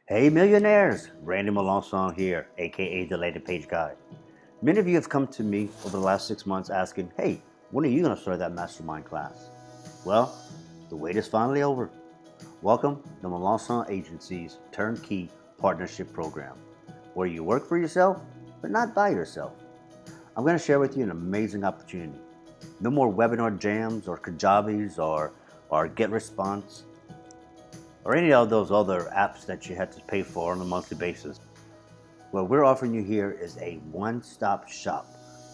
Hey millionaires, Randy Melanson here, aka the Landing Page Guy. Many of you have come to me over the last 6 months asking, hey, when are you going to start that mastermind class? Well, the wait is finally over. Welcome to Melanson Agency's Turnkey Partnership Program, where you work for yourself, but not by yourself. I'm going to share with you an amazing opportunity. No more webinar jams or Kajabis or Get Response or any of those other apps that you had to pay for on a monthly basis. What we're offering you here is a one-stop shop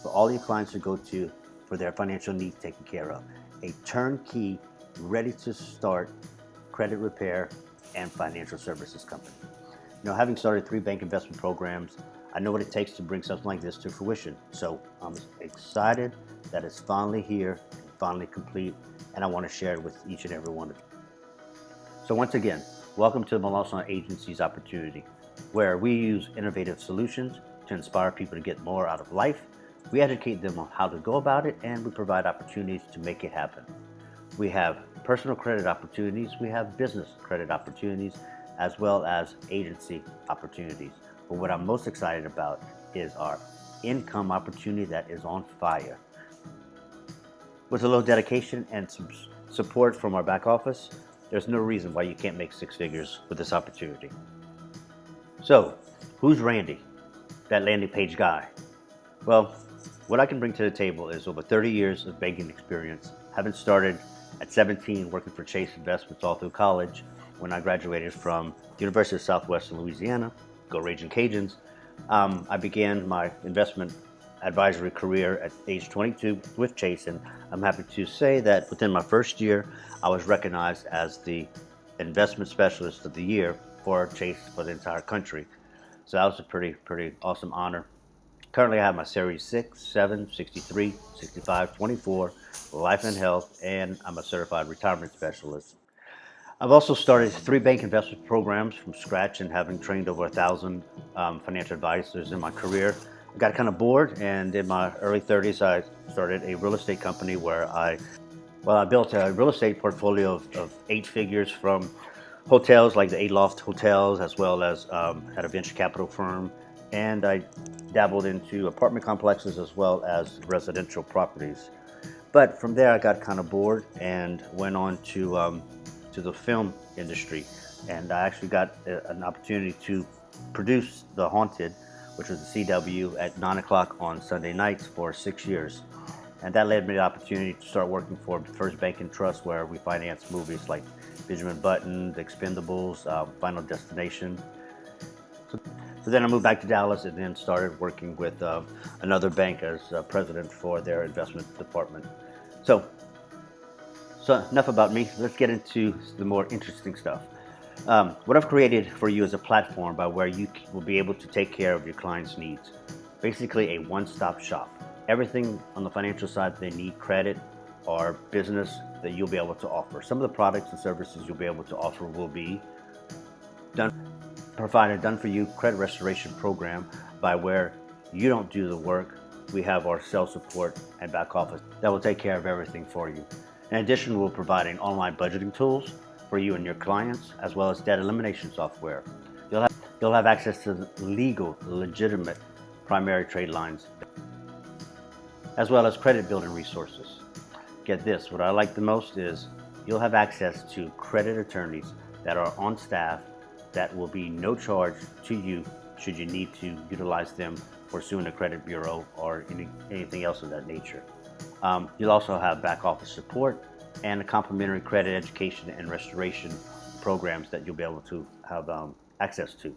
for all your clients to go to for their financial needs taken care of. A turnkey, ready to start credit repair and financial services company. Having started 3 bank investment programs, I know what it takes to bring something like this to fruition. So I'm excited that it's finally here, finally complete, and I want to share it with each and every one of you. So once again, welcome to the Melanson Agency's opportunity, where we use innovative solutions to inspire people to get more out of life. We educate them on how to go about it, and we provide opportunities to make it happen. We have personal credit opportunities, we have business credit opportunities, as well as agency opportunities. But what I'm most excited about is our income opportunity that is on fire. With a little dedication and some support from our back office, there's no reason why you can't make 6 figures with this opportunity. So, who's Randy, that landing page guy? Well, what I can bring to the table is over 30 years of banking experience, having started at 17 working for Chase Investments all through college. When I graduated from the University of Southwestern Louisiana, go Raging Cajuns, I began my investment advisory career at age 22 with Chase, and I'm happy to say that within my first year, I was recognized as the investment specialist of the year for Chase for the entire country. So that was a pretty awesome honor. Currently, I have my Series 6, 7, 63, 65, 24, life and health, and I'm a certified retirement specialist. I've also started 3 bank investment programs from scratch, and having trained over 1,000 financial advisors in my career, I got kind of bored, and in my early 30s, I started a real estate company where I built a real estate portfolio of 8 figures from hotels like the A-Loft hotels, as well as had a venture capital firm, and I dabbled into apartment complexes as well as residential properties. But from there, I got kind of bored and went on to the film industry, and I actually got an opportunity to produce The Haunted, which was the CW at 9 o'clock on Sunday nights for 6 years. And that led me the opportunity to start working for First Bank and Trust, where we finance movies like Benjamin Button, The Expendables, Final Destination. So then I moved back to Dallas and then started working with another bank as president for their investment department. So enough about me. Let's get into the more interesting stuff. What I've created for you is a platform by where you will be able to take care of your clients' needs. Basically a one-stop shop. Everything on the financial side they need, credit or business, that you'll be able to offer. Some of the products and services you'll be able to offer will be provided done for you credit restoration program, by where you don't do the work. We have our sales support and back office that will take care of everything for you. In addition, we're providing online budgeting tools for you and your clients, as well as debt elimination software. You'll have access to legal, legitimate primary trade lines, as well as credit building resources. Get this, what I like the most is you'll have access to credit attorneys that are on staff that will be no charge to you should you need to utilize them for suing a credit bureau or anything else of that nature. You'll also have back office support and complimentary credit education and restoration programs that you'll be able to have access to.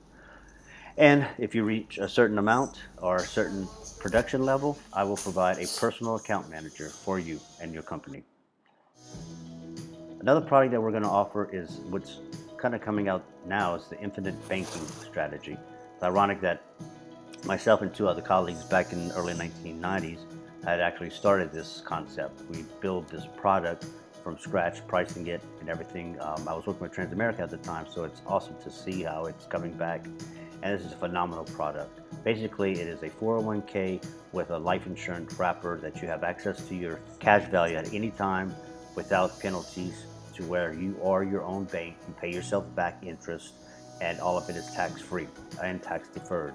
And if you reach a certain amount or a certain production level, I will provide a personal account manager for you and your company. Another product that we're going to offer is what's kind of coming out now is the infinite banking strategy. It's ironic that myself and 2 other colleagues back in the early 1990s had actually started this concept. We built this product from scratch, pricing it and everything. I was working with Transamerica at the time, so it's awesome to see how it's coming back. And this is a phenomenal product. Basically, it is a 401k with a life insurance wrapper that you have access to your cash value at any time without penalties, to where you are your own bank. You pay yourself back interest and all of it is tax-free and tax-deferred.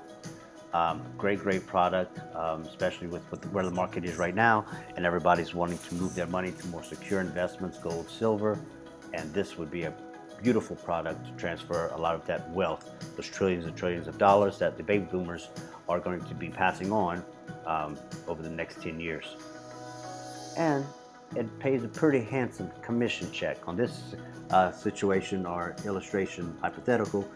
Great product, especially with where the market is right now, and everybody's wanting to move their money to more secure investments, gold, silver, and this would be a beautiful product to transfer a lot of that wealth, those trillions and trillions of dollars that the baby boomers are going to be passing on over the next 10 years. And it pays a pretty handsome commission check. On this situation or illustration hypothetical,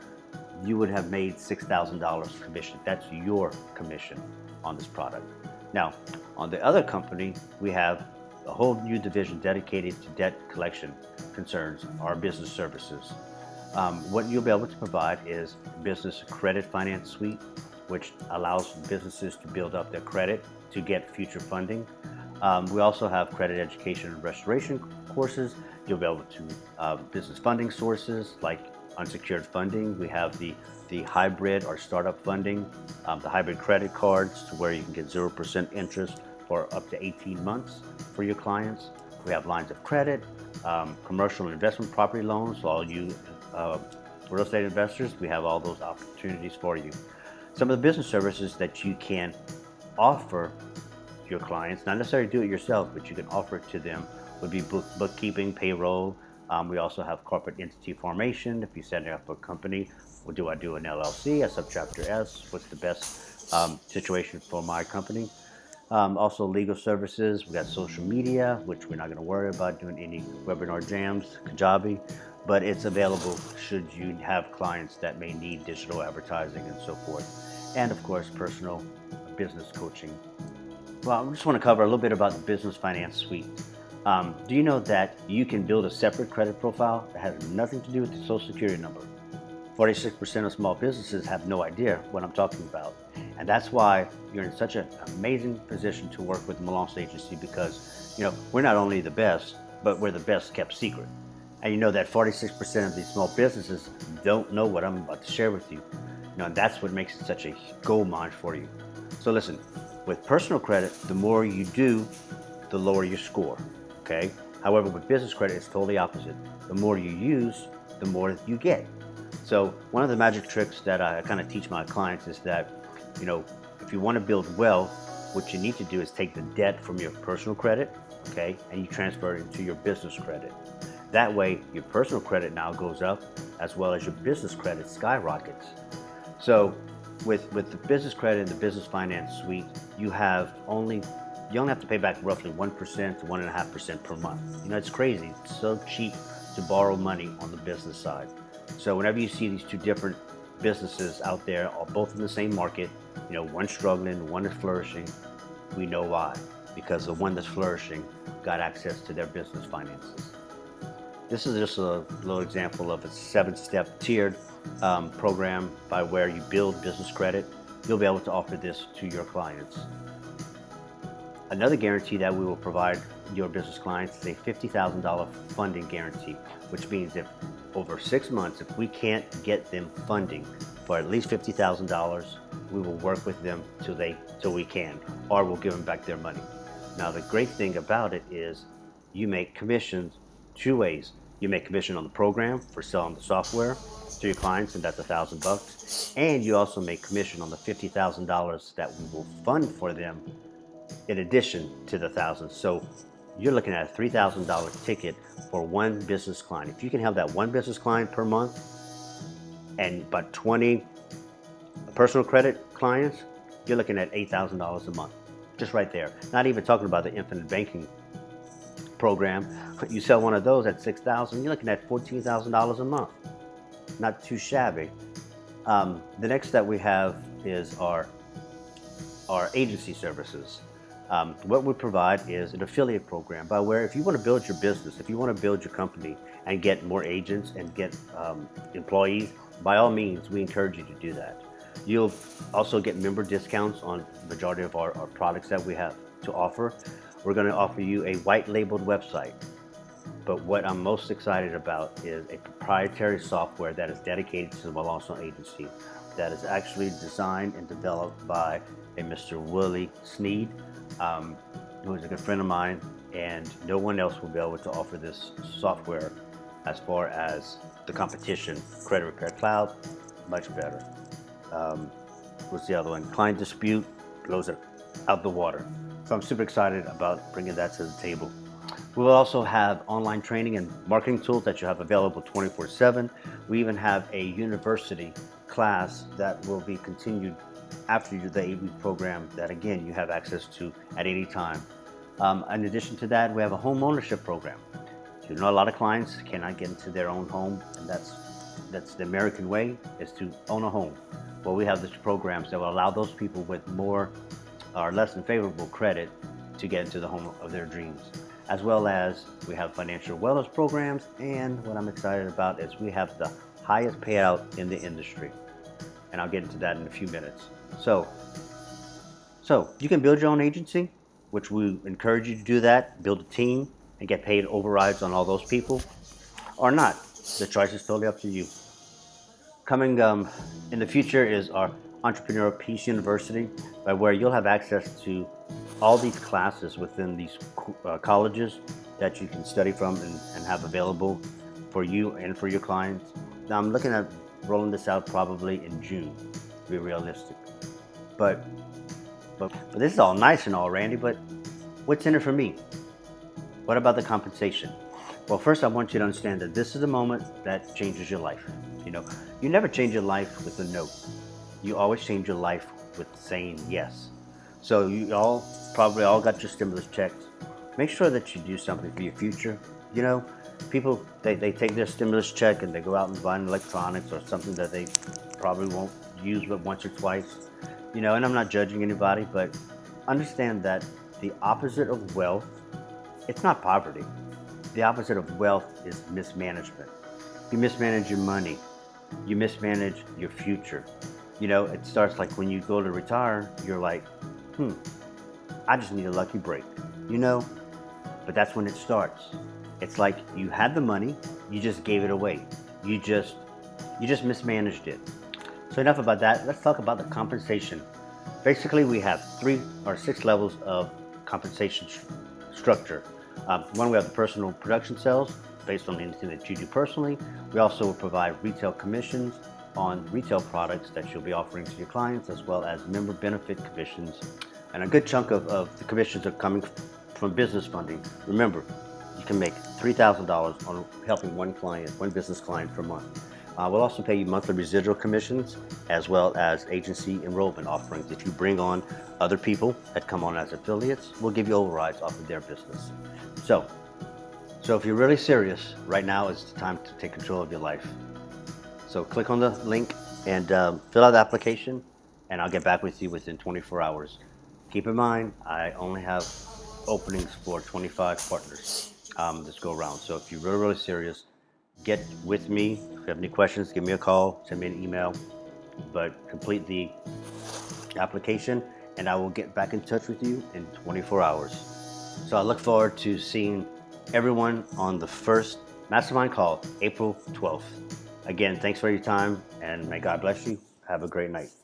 you would have made $6,000 commission. That's your commission on this product. Now, on the other company, we have a whole new division dedicated to debt collection concerns, our business services. What you'll be able to provide is business credit finance suite, which allows businesses to build up their credit to get future funding. We also have credit education and restoration courses. You'll be able to business funding sources like unsecured funding. We have the hybrid or startup funding, the hybrid credit cards to where you can get 0% interest for up to 18 months for your clients. We have lines of credit, commercial and investment property loans. So all you real estate investors, we have all those opportunities for you. Some of the business services that you can offer your clients, not necessarily do it yourself, but you can offer it to them, would be bookkeeping, payroll. We also have corporate entity formation. If you're setting up a company, well, do I do an LLC, a subchapter S? What's the best situation for my company? Also legal services. We got social media, which we're not going to worry about doing any webinar jams, Kajabi, but it's available should you have clients that may need digital advertising and so forth. And of course, personal business coaching. Well, I just want to cover a little bit about the business finance suite. Do you know that you can build a separate credit profile that has nothing to do with the Social Security number? 46% of small businesses have no idea what I'm talking about. And that's why you're in such an amazing position to work with the Malance Agency, because we're not only the best, but we're the best kept secret. And you know that 46% of these small businesses don't know what I'm about to share with you. And that's what makes it such a gold mine for you. So listen, with personal credit, the more you do, the lower your score, okay? However, with business credit, it's totally opposite. The more you use, the more you get. So one of the magic tricks that I kind of teach my clients is that, if you want to build wealth, what you need to do is take the debt from your personal credit, okay, and you transfer it into your business credit. That way, your personal credit now goes up, as well as your business credit skyrockets. So with the business credit and the business finance suite, you only have to pay back roughly 1% to 1.5% per month. It's crazy. It's so cheap to borrow money on the business side. So whenever you see these two different businesses out there, both in the same market, one struggling, one is flourishing, we know why. Because the one that's flourishing got access to their business finances. This is just a little example of a 7-step tiered program by where you build business credit. You'll be able to offer this to your clients. Another guarantee that we will provide your business clients is a $50,000 funding guarantee, which means if over 6 months, if we can't get them funding for at least $50,000, we will work with them till we can, or we'll give them back their money. Now, the great thing about it is you make commissions two ways. You make commission on the program for selling the software to your clients, and that's $1,000. And you also make commission on the $50,000 that we will fund for them in addition to the $1,000. So you're looking at a $3,000 ticket for one business client. If you can have that one business client per month and about 20 personal credit clients, you're looking at $8,000 a month, just right there. Not even talking about the infinite banking program. You sell one of those at $6,000, you're looking at $14,000 a month. Not too shabby. The next that we have is our agency services. What we provide is an affiliate program by where if you want to build your business, if you want to build your company and get more agents and get employees, by all means, we encourage you to do that. You'll also get member discounts on the majority of our products that we have to offer. We're going to offer you a white labeled website. But what I'm most excited about is a proprietary software that is dedicated to the Malance Agency, that is actually designed and developed by a Mr. Willie Sneed, who is a good friend of mine, and no one else will be able to offer this software as far as the competition. Credit Repair Cloud, much better. What's the other one? Client Dispute blows it out the water. So I'm super excited about bringing that to the table. We will also have online training and marketing tools that you have available 24/7. We even have a university class that will be continued after you do the 8-week program that, again, you have access to at any time. In addition to that, we have a home ownership program. So, a lot of clients cannot get into their own home, and that's the American way, is to own a home. Well, we have these programs that will allow those people with more or less than favorable credit to get into the home of their dreams. As well as we have financial wellness programs, and what I'm excited about is we have the highest payout in the industry. And I'll get into that in a few minutes. So you can build your own agency, which we encourage you to do that, build a team, and get paid overrides on all those people, or not. The choice is totally up to you. Coming in the future is our Entrepreneur Peace University, by where you'll have access to all these classes within these colleges that you can study from and have available for you and for your clients. Now I'm looking at rolling this out probably in June, to be realistic. But this is all nice and all, Randy, but what's in it for me? What about the compensation? Well, first I want you to understand that this is the moment that changes your life. You never change your life with a no. You always change your life with saying yes. So you probably all got your stimulus checks. Make sure that you do something for your future. People, they take their stimulus check and they go out and buy electronics or something that they probably won't use but once or twice. And I'm not judging anybody, but understand that the opposite of wealth, it's not poverty. The opposite of wealth is mismanagement. You mismanage your money. You mismanage your future. It starts like when you go to retire, you're like, I just need a lucky break, But that's when it starts. It's like you had the money, you just gave it away. You just mismanaged it. So enough about that. Let's talk about the compensation. Basically, we have 3 or 6 levels of compensation structure. One, we have the personal production sales, based on anything that you do personally. We also provide retail commissions on retail products that you'll be offering to your clients, as well as member benefit commissions. And a good chunk of the commissions are coming from business funding. Remember, you can make $3,000 on helping one business client per month. We'll also pay you monthly residual commissions, as well as agency enrollment offerings. If you bring on other people that come on as affiliates, we'll give you overrides off of their business. So if you're really serious, right now is the time to take control of your life. So click on the link and fill out the application, and I'll get back with you within 24 hours. Keep in mind, I only have openings for 25 partners this go around. So if you're really, really serious, get with me. If you have any questions, give me a call, send me an email, but complete the application and I will get back in touch with you in 24 hours. So I look forward to seeing everyone on the first Mastermind call, April 12th. Again, thanks for your time, and may God bless you. Have a great night.